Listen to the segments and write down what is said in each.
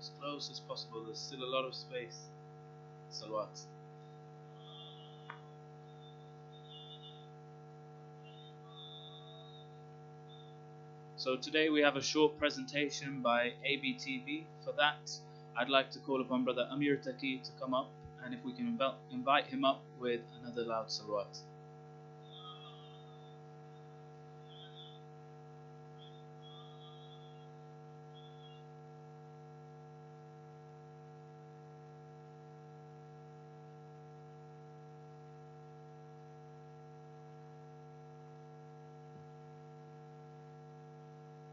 as close as possible. There's still a lot of space. Salawat. So today we have a short presentation by ABTV. For that, I'd like to call upon Brother Amir Taki to come up, and if we can invite him up with another loud salawat.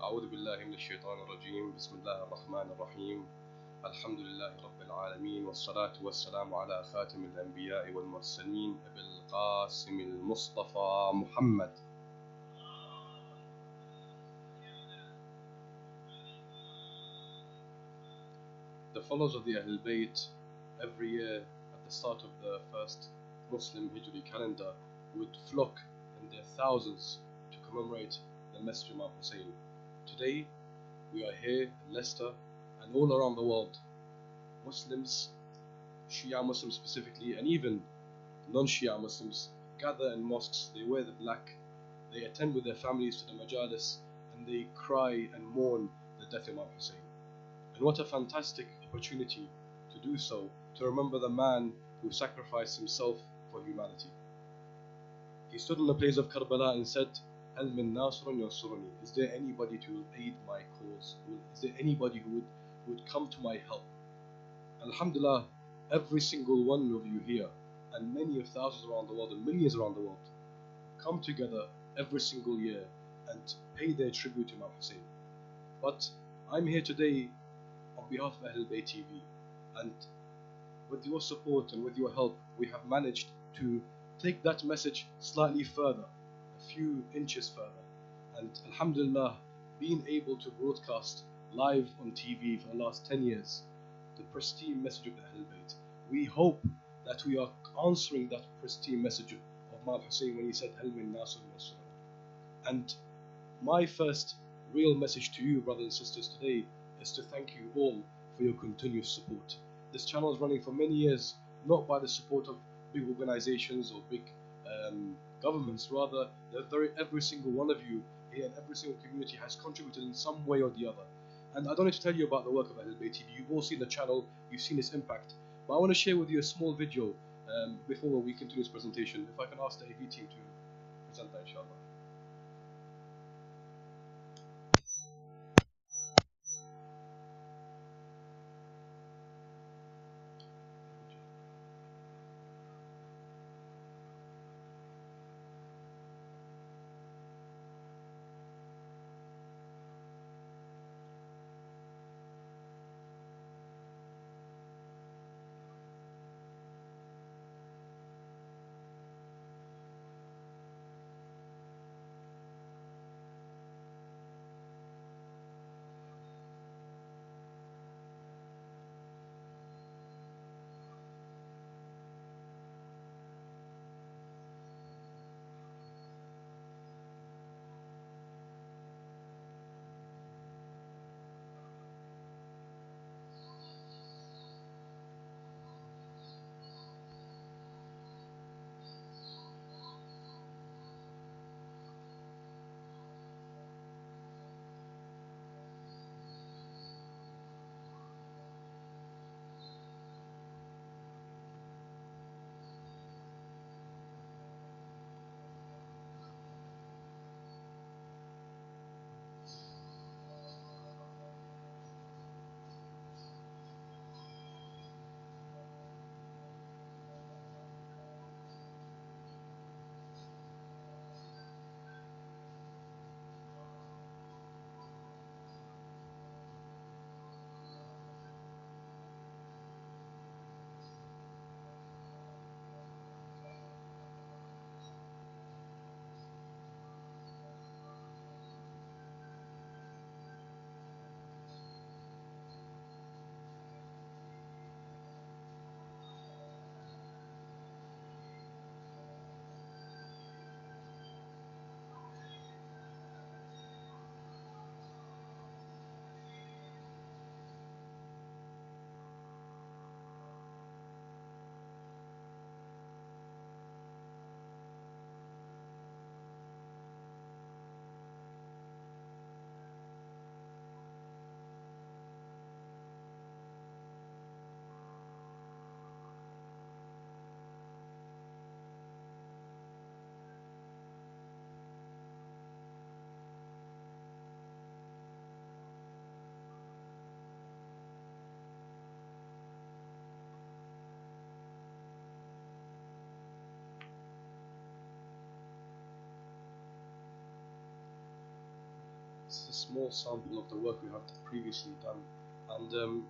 أعوذ بالله من الشيطان الرجيم بسم الله الرحمن الرحيم الحمد لله رب العالمين والصلاة والسلام على خاتم الأنبياء والمرسلين أبي القاسم المصطفى محمد. The followers of the Ahlul Bayt every year at the start of the first Muslim Hijri calendar would flock in their thousands to commemorate the Masjid of Husayn. Today, we are here in Leicester and all around the world. Muslims, Shia Muslims specifically, and even non-Shia Muslims gather in mosques, they wear the black, they attend with their families to the majalis, and they cry and mourn the death of Imam Husayn. And what a fantastic opportunity to do so, to remember the man who sacrificed himself for humanity. He stood in the place of Karbala and said, هل من ناصر ينصرني? Is there anybody to aid my cause? Is there anybody who would come to my help? Alhamdulillah, every single one of you here, and many of thousands around the world, and millions around the world, come together every single year and pay their tribute to Imam Husayn. But I'm here today on behalf of Ahlul Bayt TV, and with your support and with your help, we have managed to take that message slightly further, a few inches further, and alhamdulillah, being able to broadcast live on TV for the last 10 years the pristine message of the Ahlul Bayt. We hope that we are answering that pristine message of Imam Husayn when he said Hal min Nasr wa. And my first real message to you, brothers and sisters, today is to thank you all for your continuous support. This channel is running for many years, not by the support of big organizations or big governments, rather every single one of you here and every single community has contributed in some way or the other. And I don't need to tell you about the work of Ahlul Bayt TV. You've all seen the channel, you've seen its impact. But I want to share with you a small video before we continue this presentation. If I can ask the AV team to present that, inshallah. It's a small sample of the work we have previously done. And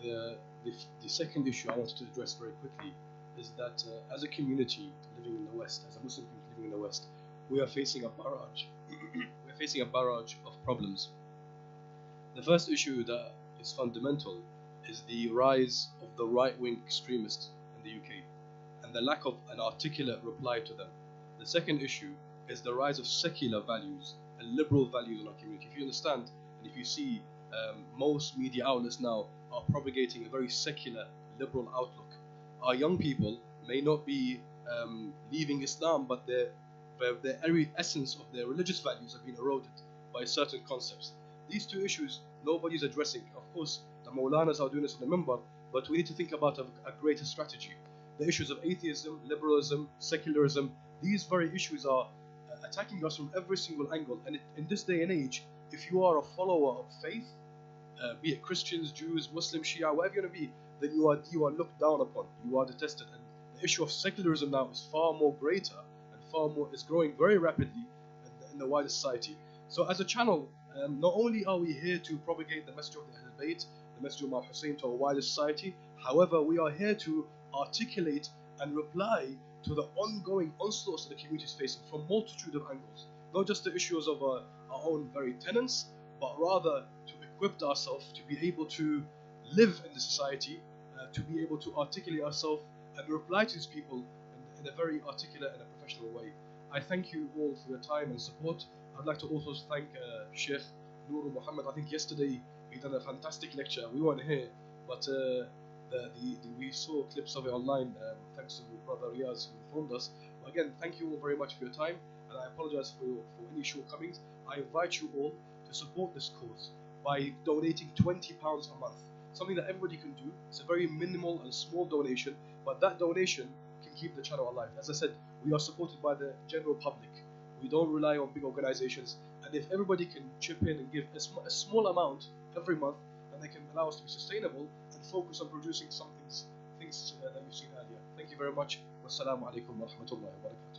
the second issue I wanted to address very quickly is that as a community living in the West, as a Muslim community living in the West, we are facing a barrage. We're facing a barrage of problems. The first issue that is fundamental is the rise of the right-wing extremists in the UK and the lack of an articulate reply to them. The second issue is the rise of secular values and liberal values in our community. If you understand, and if you see, most media outlets now are propagating a very secular, liberal outlook. Our young people may not be leaving Islam, but the very essence of their religious values have been eroded by certain concepts. These two issues nobody's addressing. Of course, the Maulanas are doing this on the minbar, but we need to think about a greater strategy. The issues of atheism, liberalism, secularism, these very issues are attacking us from every single angle. And in this day and age, if you are a follower of faith, be it Christians, Jews, Muslim, Shia, whatever you're going to be, then you are looked down upon, you are detested. And the issue of secularism now is far more greater and is growing very rapidly in the wider society. So as a channel, not only are we here to propagate the message of the Ahlul Bayt, the message of Husayn to a wider society, however, we are here to articulate and reply to the ongoing onslaughts that the community is facing from multitude of angles. Not just the issues of our own very tenets, but rather to equip ourselves to be able to live in the society, to be able to articulate ourselves and reply to these people in a very articulate and a professional way. I thank you all for your time and support. I'd like to also thank Sheikh Nurul Muhammad. I think yesterday he done a fantastic lecture. We weren't here, but we saw clips of it online, thanks to Brother Riaz who informed us. But again, thank you all very much for your time, and I apologize for any shortcomings. I invite you all to support this cause by donating £20 a month, something that everybody can do. It's a very minimal and small donation, but that donation can keep the channel alive. As I said, we are supported by the general public. We don't rely on big organizations, and if everybody can chip in and give a small amount every month, then they can allow us to be sustainable and focus on producing things that you've seen earlier. Thank you very much. Wassalamu alaikum wa rahmatullahi wa barakatuh.